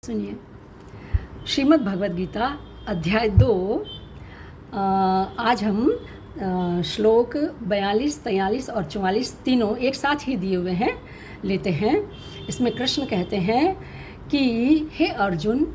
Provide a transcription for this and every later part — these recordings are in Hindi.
सुनिए, श्रीमद् भगवद गीता अध्याय 2। आज हम श्लोक 42, 43 और 44 तीनों एक साथ ही दिए हुए हैं, लेते हैं। इसमें कृष्ण कहते हैं कि हे अर्जुन,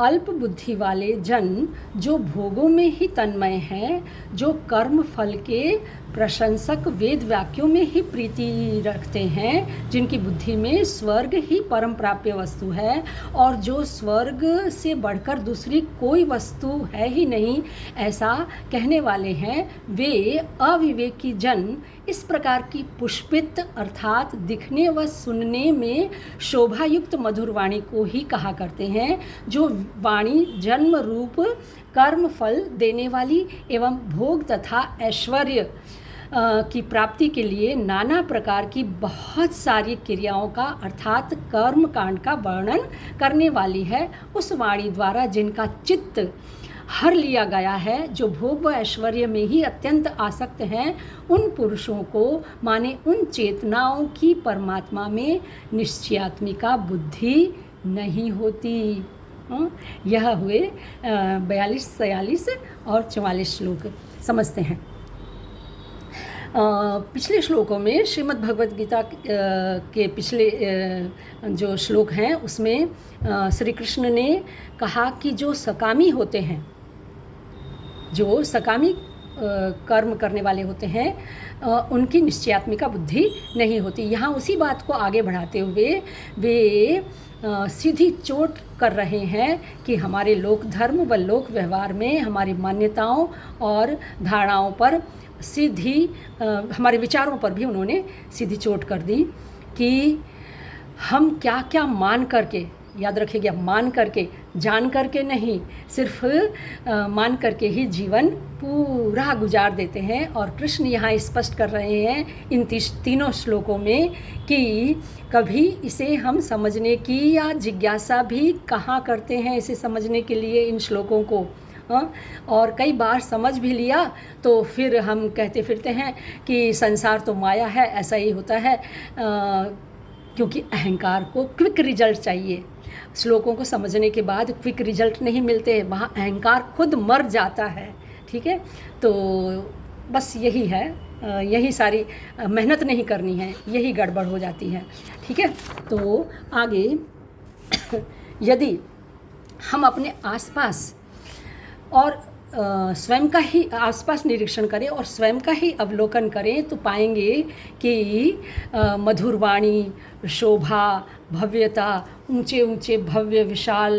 अल्प बुद्धि वाले जन जो भोगों में ही तन्मय हैं, जो कर्म फल के प्रशंसक वेद वाक्यों में ही प्रीति रखते हैं, जिनकी बुद्धि में स्वर्ग ही परम प्राप्य वस्तु है और जो स्वर्ग से बढ़कर दूसरी कोई वस्तु है ही नहीं, ऐसा कहने वाले हैं, वे अविवेकी जन इस प्रकार की पुष्पित अर्थात दिखने व सुनने में शोभायुक्त मधुर वाणी को ही कहा करते हैं, जो वाणी जन्म रूप कर्म फल देने वाली एवं भोग तथा ऐश्वर्य की प्राप्ति के लिए नाना प्रकार की बहुत सारी क्रियाओं का अर्थात कर्म कांड का वर्णन करने वाली है। उस वाणी द्वारा जिनका चित्त हर लिया गया है, जो भोग व ऐश्वर्य में ही अत्यंत आसक्त हैं, उन पुरुषों को माने उन चेतनाओं की परमात्मा में निश्चयात्मिका बुद्धि नहीं होती। यह हुए 42, 43 और 44 श्लोक। समझते हैं। पिछले श्लोकों में श्रीमद् भगवद गीता के पिछले जो श्लोक हैं उसमें श्री कृष्ण ने कहा कि जो सकामी होते हैं, जो सकामी कर्म करने वाले होते हैं, उनकी निश्चयात्मिका बुद्धि नहीं होती। यहाँ उसी बात को आगे बढ़ाते हुए वे सीधी चोट कर रहे हैं कि हमारे लोक धर्म व लोक व्यवहार में हमारी मान्यताओं और धारणाओं पर सीधी हमारे विचारों पर भी उन्होंने सीधी चोट कर दी कि हम क्या क्या मान करके, याद रखिएगा, मान करके, जान करके नहीं, सिर्फ मान करके ही जीवन पूरा गुजार देते हैं। और कृष्ण यहाँ स्पष्ट कर रहे हैं इन तीनों श्लोकों में कि कभी इसे हम समझने की या जिज्ञासा भी कहाँ करते हैं इसे समझने के लिए इन श्लोकों को। और कई बार समझ भी लिया तो फिर हम कहते फिरते हैं कि संसार तो माया है, ऐसा ही होता है, क्योंकि अहंकार को क्विक रिजल्ट चाहिए। श्लोकों को समझने के बाद क्विक रिजल्ट नहीं मिलते, वहाँ अहंकार खुद मर जाता है। ठीक है, तो बस यही है, यही सारी मेहनत नहीं करनी है, यही गड़बड़ हो जाती है। ठीक है, तो आगे यदि हम अपने आसपास और स्वयं का ही आसपास निरीक्षण करें और स्वयं का ही अवलोकन करें तो पाएंगे कि मधुर वाणी, शोभा, भव्यता, ऊंचे ऊंचे भव्य विशाल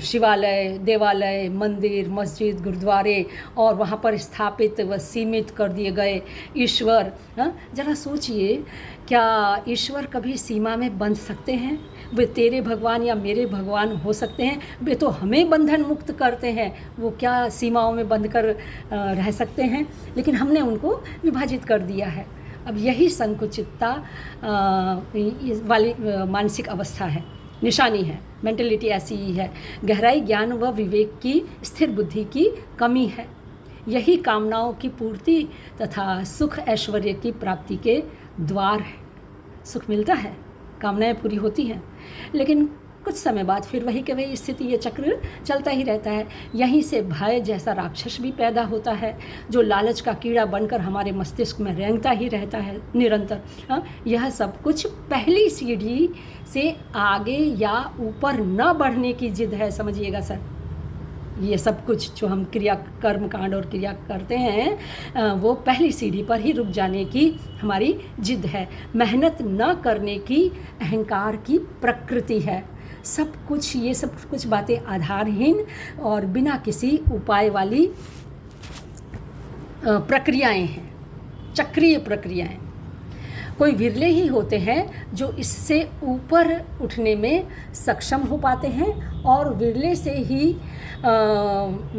शिवालय, देवालय, मंदिर, मस्जिद, गुरुद्वारे और वहाँ पर स्थापित व सीमित कर दिए गए ईश्वर। ज़रा सोचिए, क्या ईश्वर कभी सीमा में बंध सकते हैं? वे तेरे भगवान या मेरे भगवान हो सकते हैं, वे तो हमें बंधन मुक्त करते हैं, वो क्या सीमाओं में बंध कर रह सकते हैं? लेकिन हमने उनको विभाजित कर दिया है। अब यही संकुचितता वाली मानसिक अवस्था है, निशानी है, मेंटलिटी ऐसी ही है। गहराई ज्ञान व विवेक की, स्थिर बुद्धि की कमी है। यही कामनाओं की पूर्ति तथा सुख ऐश्वर्य की प्राप्ति के द्वार है। सुख मिलता है, कामनाएं पूरी होती हैं, लेकिन कुछ समय बाद फिर वही के वही स्थिति, ये चक्र चलता ही रहता है। यहीं से भय जैसा राक्षस भी पैदा होता है, जो लालच का कीड़ा बनकर हमारे मस्तिष्क में रेंगता ही रहता है निरंतर। यह सब कुछ पहली सीढ़ी से आगे या ऊपर न बढ़ने की जिद है, समझिएगा सर। ये सब कुछ जो हम क्रिया, कर्म कांड और क्रिया करते हैं, वो पहली सीढ़ी पर ही रुक जाने की हमारी जिद है। मेहनत न करने की अहंकार की प्रकृति है। सब कुछ, ये सब कुछ बातें आधारहीन और बिना किसी उपाय वाली प्रक्रियाएं हैं, चक्रीय प्रक्रियाएं। कोई विरले ही होते हैं जो इससे ऊपर उठने में सक्षम हो पाते हैं, और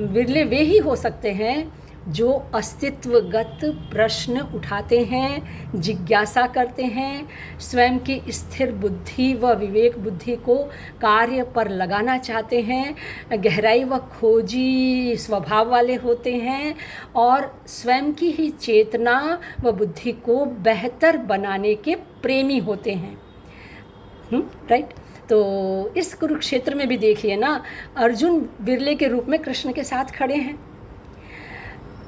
विरले वे ही हो सकते हैं जो अस्तित्वगत प्रश्न उठाते हैं, जिज्ञासा करते हैं, स्वयं की स्थिर बुद्धि व विवेक बुद्धि को कार्य पर लगाना चाहते हैं, गहराई व खोजी स्वभाव वाले होते हैं और स्वयं की ही चेतना व बुद्धि को बेहतर बनाने के प्रेमी होते हैं। राइट। तो इस कुरुक्षेत्र में भी देखिए ना, अर्जुन बिरले के रूप में कृष्ण के साथ खड़े हैं।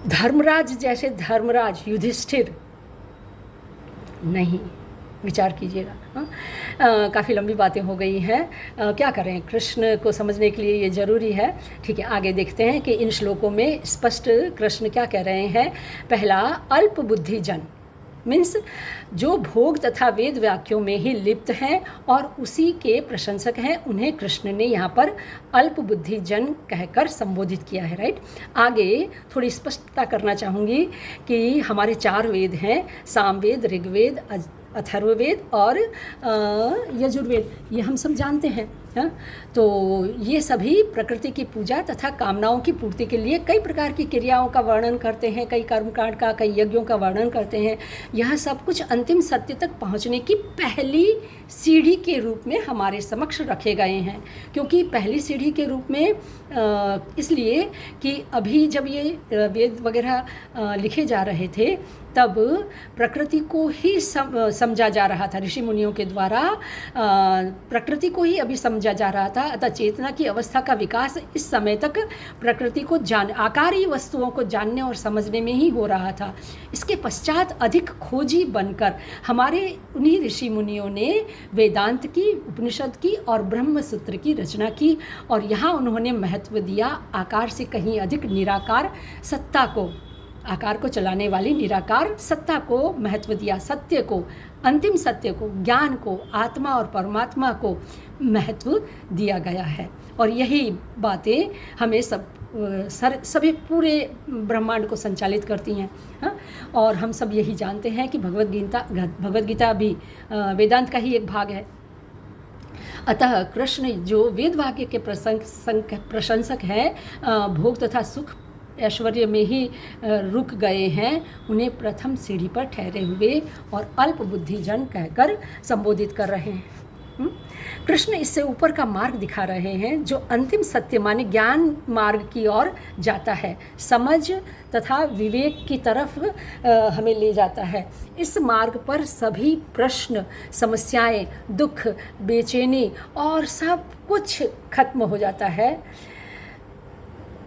धर्मराज जैसे धर्मराज युधिष्ठिर नहीं, विचार कीजिएगा। काफ़ी लंबी बातें हो गई हैं, क्या करें, कृष्ण को समझने के लिए ये ज़रूरी है। ठीक है, आगे देखते हैं कि इन श्लोकों में स्पष्ट कृष्ण क्या कह रहे हैं। पहला, अल्प बुद्धि जन मीन्स जो भोग तथा वेद वाक्यों में ही लिप्त हैं और उसी के प्रशंसक हैं, उन्हें कृष्ण ने यहाँ पर अल्प बुद्धि जन कहकर संबोधित किया है। राइट, आगे थोड़ी स्पष्टता करना चाहूँगी कि हमारे 4 वेद हैं, सामवेद, ऋग्वेद, अथर्ववेद और यजुर्वेद, ये हम सब जानते हैं। हाँ, तो ये सभी प्रकृति की पूजा तथा कामनाओं की पूर्ति के लिए कई प्रकार की क्रियाओं का वर्णन करते हैं, कई कर्मकांड का, कई यज्ञों का वर्णन करते हैं। यह सब कुछ अंतिम सत्य तक पहुंचने की पहली सीढ़ी के रूप में हमारे समक्ष रखे गए हैं। क्योंकि पहली सीढ़ी के रूप में इसलिए कि अभी जब ये वेद वगैरह लिखे जा रहे थे तब प्रकृति को ही समझा जा रहा था, ऋषि मुनियों के द्वारा प्रकृति को ही अभी समझा जा रहा था। अतः चेतना की अवस्था का विकास इस समय तक प्रकृति को आकारी वस्तुओं को जानने और समझने में ही हो रहा था। इसके पश्चात अधिक खोजी बनकर हमारे उन्हीं ऋषि मुनियों ने वेदांत की, उपनिषद की और ब्रह्म सूत्र की रचना की और यहाँ उन्होंने महत्व दिया आकार से कहीं अधिक निराकार सत्ता को, आकार को चलाने वाली निराकार सत्ता को महत्व दिया, सत्य को, अंतिम सत्य को, ज्ञान को, आत्मा और परमात्मा को महत्व दिया गया है। और यही बातें हमें सभी पूरे ब्रह्मांड को संचालित करती हैं। हाँ, और हम सब यही जानते हैं कि भगवद गीता भी वेदांत का ही एक भाग है। अतः कृष्ण जो वेद वाक्य के प्रशंसक हैं, भोग तथा सुख ऐश्वर्य में ही रुक गए हैं, उन्हें प्रथम सीढ़ी पर ठहरे हुए और अल्प बुद्धि जन कहकर संबोधित कर रहे हैं। कृष्ण इससे ऊपर का मार्ग दिखा रहे हैं जो अंतिम सत्य माने ज्ञान मार्ग की ओर जाता है, समझ तथा विवेक की तरफ हमें ले जाता है। इस मार्ग पर सभी प्रश्न, समस्याएं, दुख, बेचैनी और सब कुछ खत्म हो जाता है।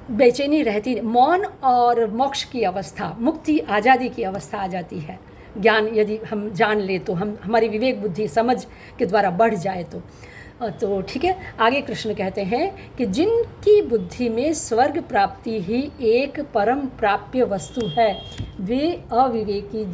बेचैनी रहती, मौन और मोक्ष की अवस्था, मुक्ति, आज़ादी की अवस्था आ जाती है। ज्ञान यदि हम जान ले तो हमारी विवेक बुद्धि समझ के द्वारा बढ़ जाए तो ठीक है। आगे कृष्ण कहते हैं कि जिनकी बुद्धि में स्वर्ग प्राप्ति ही एक परम प्राप्य वस्तु है, वे अविवेकी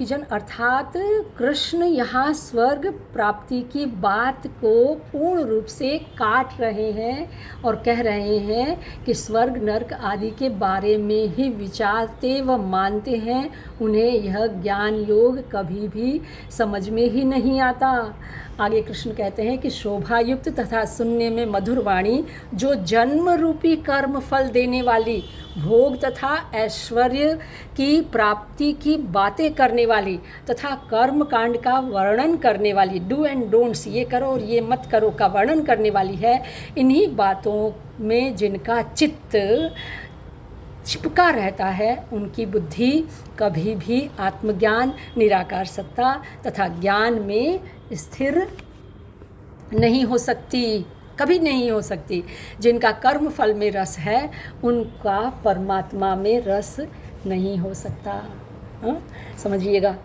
जन अर्थात कृष्ण यहाँ स्वर्ग प्राप्ति की बात को पूर्ण रूप से काट रहे हैं और कह रहे हैं कि स्वर्ग नरक आदि के बारे में ही विचारते व मानते हैं, उन्हें यह ज्ञान योग कभी भी समझ में ही नहीं आता। आगे कृष्ण कहते हैं कि शोभायुक्त तथा सुनने में मधुर वाणी जो जन्म रूपी कर्म फल देने वाली, भोग तथा ऐश्वर्य की प्राप्ति की बातें करने वाली तथा कर्म कांड का वर्णन करने वाली, डू एंड डोंट्स, ये करो और ये मत करो का वर्णन करने वाली है, इन्हीं बातों में जिनका चित्त चिपका रहता है, उनकी बुद्धि कभी भी आत्मज्ञान, निराकार सत्ता तथा ज्ञान में स्थिर नहीं हो सकती, कभी नहीं हो सकती। जिनका कर्म फल में रस है, उनका परमात्मा में रस नहीं हो सकता। समझिएगा,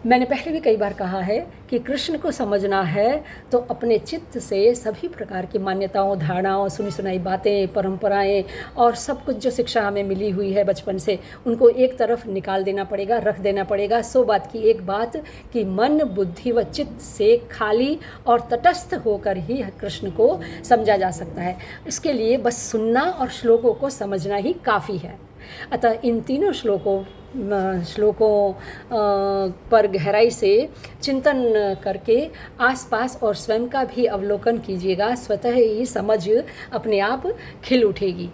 मैंने पहले भी कई बार कहा है कि कृष्ण को समझना है तो अपने चित्त से सभी प्रकार की मान्यताओं, धारणाओं, सुनी सुनाई बातें, परंपराएं और सब कुछ जो शिक्षा हमें मिली हुई है बचपन से, उनको एक तरफ निकाल देना पड़ेगा, रख देना पड़ेगा। 100 बात की एक बात कि मन, बुद्धि व चित्त से खाली और तटस्थ होकर ही कृष्ण को समझा जा सकता है। इसके लिए बस सुनना और श्लोकों को समझना ही काफ़ी है। अतः इन तीनों श्लोकों पर गहराई से चिंतन करके आसपास और स्वयं का भी अवलोकन कीजिएगा, स्वतः ही समझ अपने आप खिल उठेगी।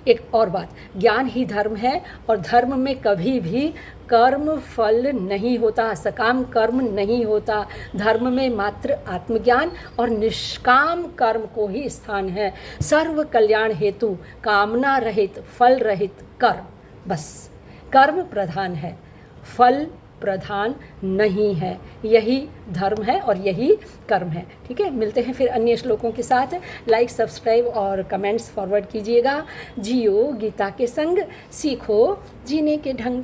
एक और बात, ज्ञान ही धर्म है और धर्म में कभी भी कर्म फल नहीं होता, सकाम कर्म नहीं होता। धर्म में मात्र आत्मज्ञान और निष्काम कर्म को ही स्थान है। सर्व कल्याण हेतु कामना रहित, फल रहित कर्म, बस कर्म प्रधान है, फल प्रधान नहीं है। यही धर्म है और यही कर्म है। ठीक है, मिलते हैं फिर अन्य श्लोकों के साथ। लाइक, सब्सक्राइब और कमेंट्स फॉरवर्ड कीजिएगा। जियो गीता के संग, सीखो जीने के ढंग।